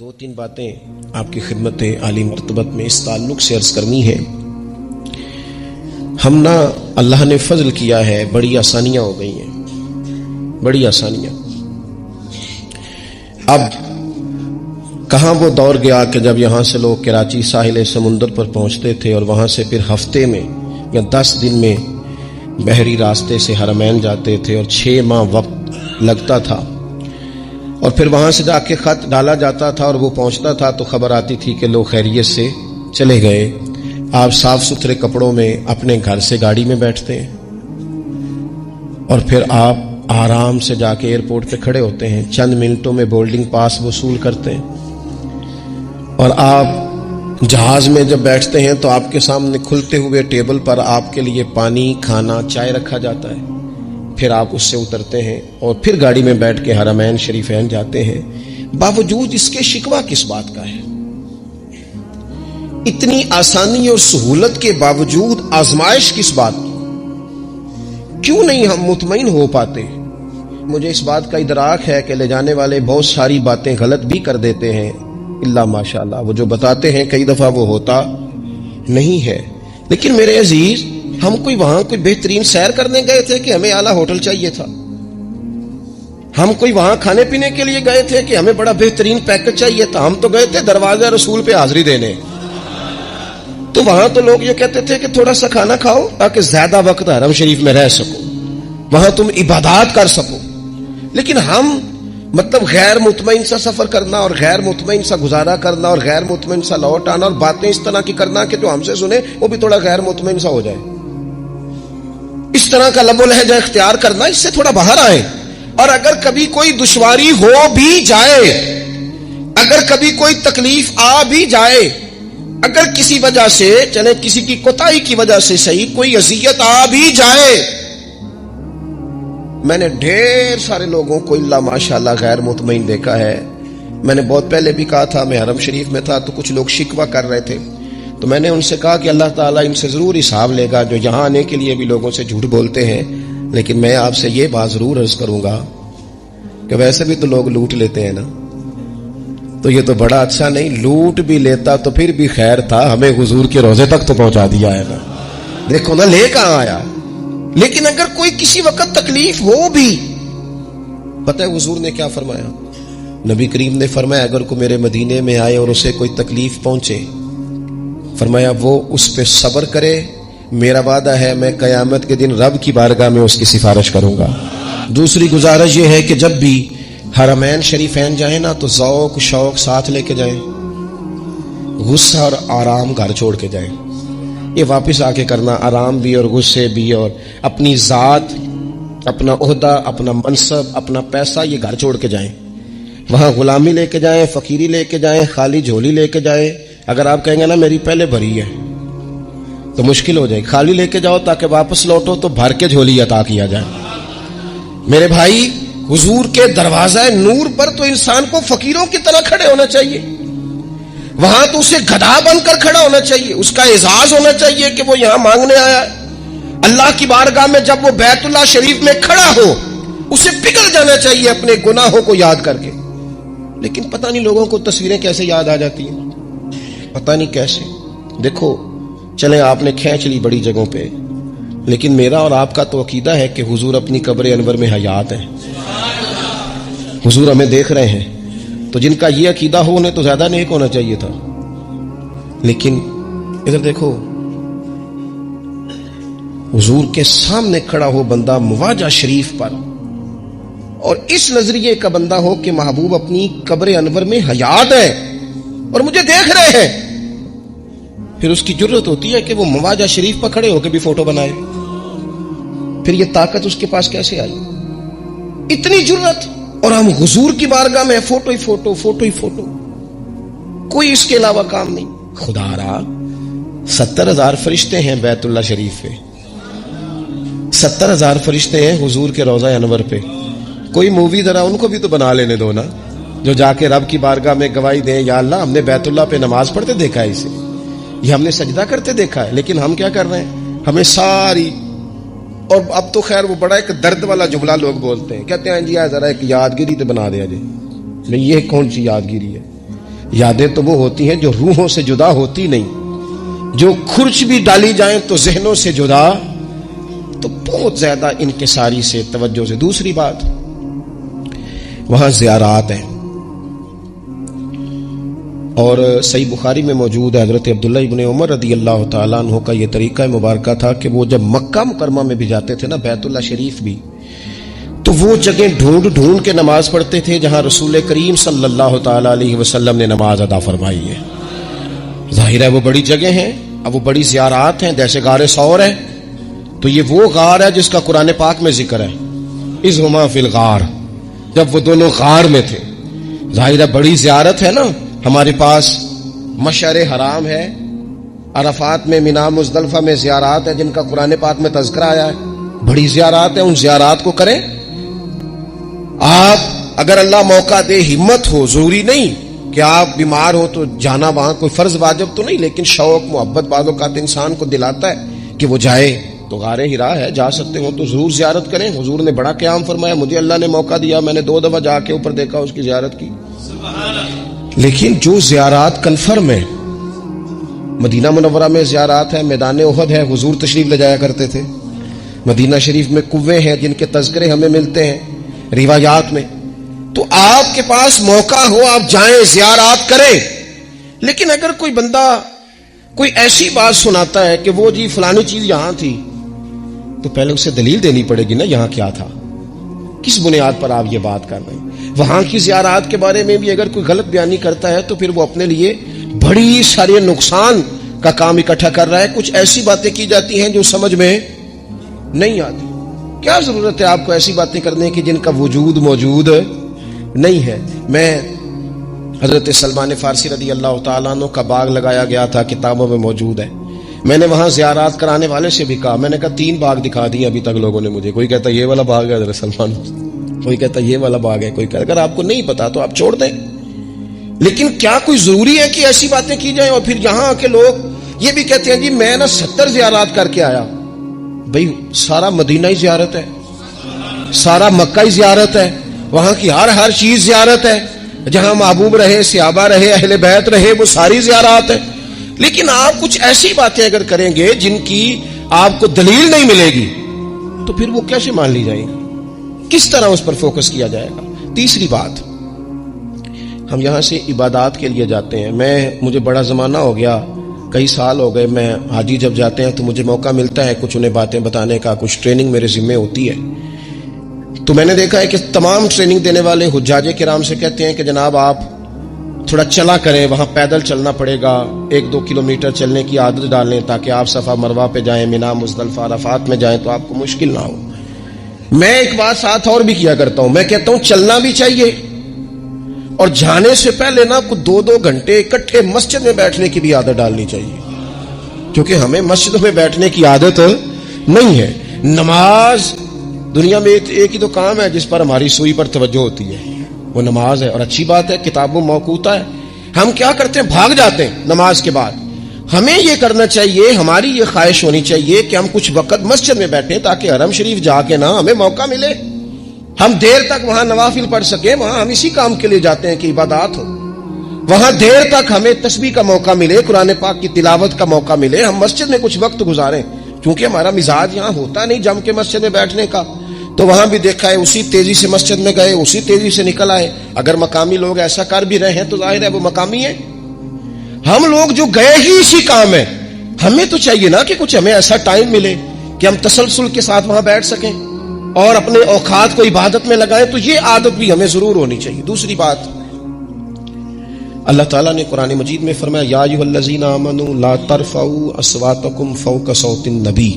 دو تین باتیں آپ کی خدمت عالی مرتبت میں اس تعلق سے عرض کرنی ہے۔ ہم نا اللہ نے فضل کیا ہے، بڑی آسانیاں ہو گئی ہیں، بڑی آسانیاں۔ اب کہاں وہ دور گیا کہ جب یہاں سے لوگ کراچی ساحل سمندر پر پہنچتے تھے اور وہاں سے پھر ہفتے میں یا 10 دن میں بحری راستے سے حرمین جاتے تھے اور 6 ماہ وقت لگتا تھا، اور پھر وہاں سے جا کے خط ڈالا جاتا تھا اور وہ پہنچتا تھا تو خبر آتی تھی کہ لوگ خیریت سے چلے گئے۔ آپ صاف ستھرے کپڑوں میں اپنے گھر سے گاڑی میں بیٹھتے ہیں اور پھر آپ آرام سے جا کے ایئرپورٹ پہ کھڑے ہوتے ہیں، چند منٹوں میں بورڈنگ پاس وصول کرتے ہیں، اور آپ جہاز میں جب بیٹھتے ہیں تو آپ کے سامنے کھلتے ہوئے ٹیبل پر آپ کے لیے پانی، کھانا، چائے رکھا جاتا ہے۔ پھر آپ اس سے اترتے ہیں اور پھر گاڑی میں بیٹھ کے حرمین شریفین جاتے ہیں۔ باوجود اس کے شکوہ کس بات کا ہے؟ اتنی آسانی اور سہولت کے باوجود آزمائش کس بات کی؟ کیوں نہیں ہم مطمئن ہو پاتے؟ مجھے اس بات کا ادراک ہے کہ لے جانے والے بہت ساری باتیں غلط بھی کر دیتے ہیں، اللہ ماشاءاللہ وہ جو بتاتے ہیں کئی دفعہ وہ ہوتا نہیں ہے۔ لیکن میرے عزیز، ہم وہاں کوئی بہترین سیر کرنے گئے تھے کہ ہمیں اعلیٰ ہوٹل چاہیے تھا؟ ہم وہاں کھانے پینے کے لیے گئے تھے کہ ہمیں بڑا بہترین پیکج چاہیے تھا؟ ہم تو گئے تھے دروازہ رسول پہ حاضری دینے۔ تو وہاں تو لوگ یہ کہتے تھے کہ تھوڑا سا کھانا کھاؤ تاکہ زیادہ وقت حرم شریف میں رہ سکو، وہاں تم عبادات کر سکو۔ لیکن ہم غیر مطمئن سا سفر کرنا اور غیر مطمئن سا گزارا کرنا اور غیر مطمئن سا لوٹ آنا اور باتیں اس طرح کی کرنا کہ جو ہم سے سنے وہ بھی تھوڑا غیر مطمئن سا ہو جائے، اس طرح کا لب و لہجہ اختیار کرنا، اس سے تھوڑا باہر آئے۔ اور اگر کبھی کوئی دشواری ہو بھی جائے، اگر کبھی کوئی تکلیف آ بھی جائے، اگر کسی وجہ سے چلے کسی کی کوتاہی کی وجہ سے صحیح کوئی اذیت آ بھی جائے، میں نے ڈھیر سارے لوگوں کو اللہ ماشاءاللہ غیر مطمئن دیکھا ہے۔ میں نے بہت پہلے بھی کہا تھا، میں حرم شریف میں تھا تو کچھ لوگ شکوہ کر رہے تھے، تو میں نے ان سے کہا کہ اللہ تعالیٰ ان سے ضرور حساب لے گا جو یہاں آنے کے لیے بھی لوگوں سے جھوٹ بولتے ہیں۔ لیکن میں آپ سے یہ بات ضرور عرض کروں گا کہ ویسے بھی تو لوگ لوٹ لیتے ہیں نا، تو یہ تو بڑا اچھا نہیں، لوٹ بھی لیتا تو پھر بھی خیر تھا، ہمیں حضور کے روضے تک تو پہنچا دیا ہے نا، دیکھو نا لے کہاں آیا۔ لیکن اگر کوئی کسی وقت تکلیف ہو بھی، پتہ ہے حضور نے کیا فرمایا؟ نبی کریم نے فرمایا اگر کوئی میرے مدینے میں آئے اور اسے کوئی تکلیف پہنچے، فرمایا وہ اس پہ صبر کرے، میرا وعدہ ہے میں قیامت کے دن رب کی بارگاہ میں اس کی سفارش کروں گا۔ دوسری گزارش یہ ہے کہ جب بھی حرمین شریفین جائیں نا تو ذوق شوق ساتھ لے کے جائیں، غصہ اور آرام گھر چھوڑ کے جائیں۔ یہ واپس آ کے کرنا آرام بھی اور غصے بھی اور اپنی ذات، اپنا عہدہ، اپنا منصب، اپنا پیسہ یہ گھر چھوڑ کے جائیں۔ وہاں غلامی لے کے جائیں، فقیری لے کے جائیں، خالی جھولی لے کے جائیں۔ اگر آپ کہیں گے نا میری پہلے بھری ہے تو مشکل ہو جائے، خالی لے کے جاؤ تاکہ واپس لوٹو تو بھر کے جھولی عطا کیا جائے۔ میرے بھائی، حضور کے دروازہ نور پر تو انسان کو فقیروں کی طرح کھڑے ہونا چاہیے، وہاں تو اسے گدھا بن کر کھڑا ہونا چاہیے، اس کا اعزاز ہونا چاہیے کہ وہ یہاں مانگنے آیا ہے۔ اللہ کی بارگاہ میں جب وہ بیت اللہ شریف میں کھڑا ہو، اسے پگھل جانا چاہیے اپنے گناہوں کو یاد کر کے۔ لیکن پتہ نہیں لوگوں کو تصویریں کیسے یاد آ جاتی ہیں، پتہ نہیں کیسے۔ دیکھو چلیں آپ نے کھینچ لی بڑی جگہوں پہ، لیکن میرا اور آپ کا تو عقیدہ ہے کہ حضور اپنی قبر انور میں حیات ہیں، حضور ہمیں دیکھ رہے ہیں۔ تو جن کا یہ عقیدہ ہو انہیں تو زیادہ نیک ہونا چاہیے تھا۔ لیکن ادھر دیکھو، حضور کے سامنے کھڑا ہو بندہ مواجہ شریف پر، اور اس نظریے کا بندہ ہو کہ محبوب اپنی قبر انور میں حیات ہے اور مجھے دیکھ رہے ہیں، پھر اس کی جرت ہوتی ہے کہ وہ مواجہ شریف پر کھڑے ہو کے بھی فوٹو بنائے۔ پھر یہ طاقت اس کے پاس کیسے آئی؟ اتنی جرت، اور ہم حضور کی بارگاہ میں فوٹو ہی فوٹو، فوٹو ہی فوٹو، کوئی اس کے علاوہ کام نہیں۔ خدا را 70,000 فرشتے ہیں بیت اللہ شریف پہ، 70,000 فرشتے ہیں حضور کے روضہ انور پہ۔ کوئی مووی ذرا ان کو بھی تو بنا لینے دو نا، جو جا کے رب کی بارگاہ میں گواہی دیں، یا اللہ ہم نے بیت اللہ پہ نماز پڑھتے دیکھا ہے اسے، یہ ہم نے سجدہ کرتے دیکھا ہے، لیکن ہم کیا کر رہے ہیں؟ ہمیں ساری، اور اب تو خیر وہ بڑا ایک درد والا جملہ لوگ بولتے ہیں، کہتے ہیں جی ذرا ایک یادگیری تو بنا دیا جی۔ نہیں، یہ کون سی یادگیری ہے؟ یادیں تو وہ ہوتی ہیں جو روحوں سے جدا ہوتی نہیں، جو کھرچ بھی ڈالی جائیں تو ذہنوں سے جدا، تو بہت زیادہ انکساری سے، توجہ سے۔ دوسری بات، وہاں زیارات ہیں، اور صحیح بخاری میں موجود ہے، حضرت عبداللہ ابن عمر رضی اللہ تعالیٰ عنہ کا یہ طریقہ مبارکہ تھا کہ وہ جب مکہ مکرمہ میں بھی جاتے تھے نا، بیت اللہ شریف بھی، تو وہ جگہ ڈھونڈ ڈھونڈ کے نماز پڑھتے تھے جہاں رسول کریم صلی اللہ تعالیٰ علیہ وسلم نے نماز ادا فرمائی ہے۔ ظاہر ہے وہ بڑی جگہ ہیں، اب وہ بڑی زیارات ہیں، جیسے غار ثور ہے، تو یہ وہ غار ہے جس کا قرآن پاک میں ذکر ہے، اذ ہما فی الغار، جب وہ دونوں غار میں تھے۔ ظاہر ہے بڑی زیارت ہے نا۔ ہمارے پاس مشعر حرام ہے، عرفات میں، مینا، مزدلفہ میں زیارات ہیں جن کا قرآن پاک میں تذکرہ آیا ہے، بڑی زیارات ہیں، ان زیارات کو کریں۔ آپ اگر اللہ موقع دے، ہمت ہو، ضروری نہیں کہ آپ بیمار ہو تو جانا، وہاں کوئی فرض واجب تو نہیں، لیکن شوق محبت بعض اوقات انسان کو دلاتا ہے کہ وہ جائے، تو غار ہرا ہے، جا سکتے ہو تو ضرور زیارت کریں۔ حضور نے بڑا قیام فرمایا، مجھے اللہ نے موقع دیا، میں نے 2 دفعہ جا کے اوپر دیکھا، اس کی زیارت کی۔ لیکن جو زیارات کنفرم ہے، مدینہ منورہ میں زیارات ہے، میدان احد ہے، حضور تشریف لے جایا کرتے تھے، مدینہ شریف میں کنویں ہیں جن کے تذکرے ہمیں ملتے ہیں روایات میں، تو آپ کے پاس موقع ہو آپ جائیں، زیارات کریں۔ لیکن اگر کوئی بندہ کوئی ایسی بات سناتا ہے کہ وہ جی فلانی چیز یہاں تھی، تو پہلے اسے دلیل دینی پڑے گی نا، یہاں کیا تھا، کس بنیاد پر آپ یہ بات کر رہے ہیں۔ وہاں کی زیارات کے بارے میں بھی اگر کوئی غلط بیانی کرتا ہے تو پھر وہ اپنے لیے بڑی ساری نقصان کا کام اکٹھا کر رہا ہے۔ کچھ ایسی باتیں کی جاتی ہیں جو سمجھ میں نہیں آتی۔ کیا ضرورت ہے آپ کو ایسی باتیں کرنے کی جن کا وجود موجود نہیں ہے؟ میں حضرت سلمان فارسی رضی اللہ تعالیٰ عنہ کا باغ لگایا گیا تھا، کتابوں میں موجود ہے، میں نے وہاں زیارات کرانے والے سے بھی کہا، میں نے کہا 3 باغ دکھا دیے ابھی تک لوگوں نے مجھے، کوئی کہتا یہ والا باغ ہے حضرت سلمان، کوئی کہتا یہ والا باغ ہے، کوئی کہتا اگر آپ کو نہیں پتا تو آپ چھوڑ دیں۔ لیکن کیا کوئی ضروری ہے کہ ایسی باتیں کی جائیں؟ اور پھر یہاں آ کے لوگ یہ بھی کہتے ہیں جی میں نا 70 زیارات کر کے آیا۔ بھئی سارا مدینہ ہی زیارت ہے، سارا مکہ ہی زیارت ہے، وہاں کی ہر چیز زیارت ہے، جہاں محبوب رہے، صحابہ رہے، اہل بیت رہے، وہ ساری زیارات ہے۔ لیکن آپ کچھ ایسی باتیں اگر کریں گے جن کی آپ کو دلیل نہیں ملے گی تو پھر وہ کیسے مان لی جائیں گی؟ کس طرح اس پر فوکس کیا جائے گا؟ تیسری بات، ہم یہاں سے عبادات کے لیے جاتے ہیں۔ مجھے بڑا زمانہ ہو گیا، کئی سال ہو گئے، میں حاجی جب جاتے ہیں تو مجھے موقع ملتا ہے کچھ انہیں باتیں بتانے کا، کچھ ٹریننگ میرے ذمہ ہوتی ہے، تو میں نے دیکھا ہے کہ تمام ٹریننگ دینے والے حجاج کرام سے کہتے ہیں کہ جناب آپ تھوڑا چلا کریں، وہاں پیدل چلنا پڑے گا، 1-2 کلومیٹر چلنے کی عادت ڈالیں تاکہ آپ صفا مروہ پہ جائیں، مینا، مزدلفہ، عرفات میں جائیں تو آپ کو مشکل نہ ہو۔ میں ایک بات ساتھ اور بھی کیا کرتا ہوں، میں کہتا ہوں چلنا بھی چاہیے، اور جانے سے پہلے نا کچھ 2-2 گھنٹے اکٹھے مسجد میں بیٹھنے کی بھی عادت ڈالنی چاہیے، کیونکہ ہمیں مسجد میں بیٹھنے کی عادت نہیں ہے۔ نماز دنیا میں ایک ہی تو کام ہے جس پر ہماری سوئی پر توجہ ہوتی ہے، وہ نماز ہے، اور اچھی بات ہے، کتابوں موقوتا ہے۔ ہم کیا کرتے ہیں؟ بھاگ جاتے ہیں نماز کے بعد۔ ہمیں یہ کرنا چاہیے، ہماری یہ خواہش ہونی چاہیے کہ ہم کچھ وقت مسجد میں بیٹھیں تاکہ حرم شریف جا کے نا ہمیں موقع ملے، ہم دیر تک وہاں نوافل پڑھ سکیں۔ وہاں ہم اسی کام کے لیے جاتے ہیں کہ عبادات ہو، وہاں دیر تک ہمیں تسبیح کا موقع ملے، قرآن پاک کی تلاوت کا موقع ملے، ہم مسجد میں کچھ وقت گزاریں، کیونکہ ہمارا مزاج یہاں ہوتا نہیں جم کے مسجد میں بیٹھنے کا۔ تو وہاں بھی دیکھا ہے، اسی تیزی سے مسجد میں گئے، اسی تیزی سے نکل آئے۔ اگر مقامی لوگ ایسا کر بھی رہے ہیں تو ظاہر ہے وہ مقامی ہیں، ہم لوگ جو گئے ہی اسی کام ہے، ہمیں تو چاہیے نا کہ کچھ ہمیں ایسا ٹائم ملے کہ ہم تسلسل کے ساتھ وہاں بیٹھ سکیں اور اپنے اوقات کو عبادت میں لگائیں، تو یہ عادت بھی ہمیں ضرور ہونی چاہیے۔ دوسری بات، اللہ تعالیٰ نے قرآن مجید میں فرمایا یا ایھا الذین آمنوا لا ترفعوا اصواتکم فوق صوت النبی،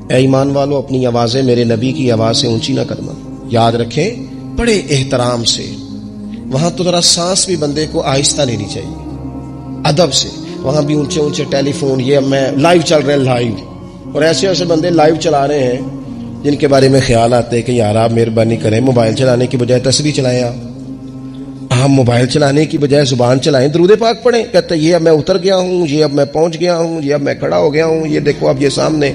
اے ایمان والو اپنی آوازیں میرے نبی کی آواز سے اونچی نہ کرنا۔ یاد رکھیں بڑے احترام سے، وہاں تو ذرا سانس بھی بندے کو آہستہ لینی چاہیے، ادب سے۔ وہاں بھی اونچے اونچے ٹیلی فون، یہ میں لائیو چل رہے ہیں، لائیو، اور ایسے ایسے بندے لائیو چلا رہے ہیں جن کے بارے میں خیال آتے ہیں کہ یار آپ مہربانی کریں، موبائل چلانے کی بجائے تسبیح چلائیں، آپ موبائل چلانے کی بجائے زبان چلائیں، درود پاک پڑھیں۔ کہتے یہ اب میں اتر گیا ہوں، یہ اب میں پہنچ گیا ہوں، یہ اب میں کھڑا ہو گیا ہوں، یہ دیکھو اب یہ سامنے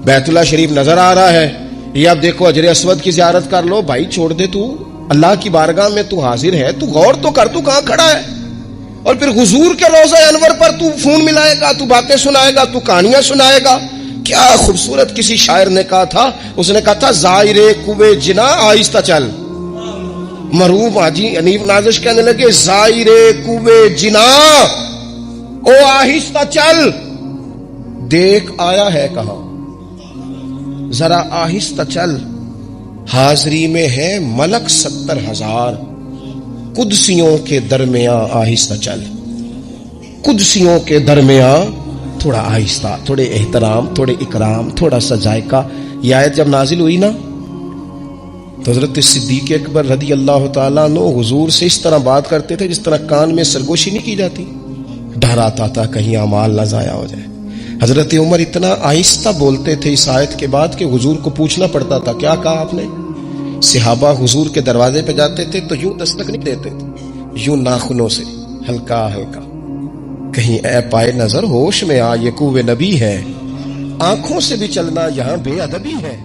بیت اللہ شریف نظر آ رہا ہے، یہ اب دیکھو حجر اسود کی زیارت کر لو۔ بھائی چھوڑ دے، تو اللہ کی بارگاہ میں تو حاضر ہے، تو غور تو کر، تو کہاں کھڑا ہے؟ اور پھر حضور کے روضہ انور پر تو فون ملائے گا، تو باتیں سنائے گا، تو کہانیاں سنائے گا. کیا خوبصورت کسی شاعر نے کہا تھا، اس نے کہا تھا زائر کوے جنا آہستہ چل. مرحوم حاجی انیف نازش کہنے لگے زائر کوے جنا او آہستہ چل، دیکھ آیا ہے کہاں، ذرا آہستہ چل. حاضری میں ہے ملک 70,000، قدسیوں کے درمیان آہستہ چل. قدسیوں کے درمیان تھوڑا آہستہ، تھوڑے احترام، تھوڑے اکرام، تھوڑا سا ذائقہ. یہ آیت جب نازل ہوئی نا تو حضرت صدیق اکبر رضی اللہ تعالیٰ عنہ حضور سے اس طرح بات کرتے تھے جس طرح کان میں سرگوشی نہیں کی جاتی. ڈر آتا تھا کہیں اعمال نہ ضائع ہو جائے. حضرت عمر اتنا آہستہ بولتے تھے اس آیت کے بعد کہ حضور کو پوچھنا پڑتا تھا کیا کہا آپ نے. صحابہ حضور کے دروازے پہ جاتے تھے تو یوں دستک نہیں دیتے تھے، یوں ناخنوں سے ہلکا ہلکا، کہیں اے پائے نظر ہوش میں آ، یہ کوہ نبی ہے. آنکھوں سے بھی چلنا یہاں بے ادبی ہے.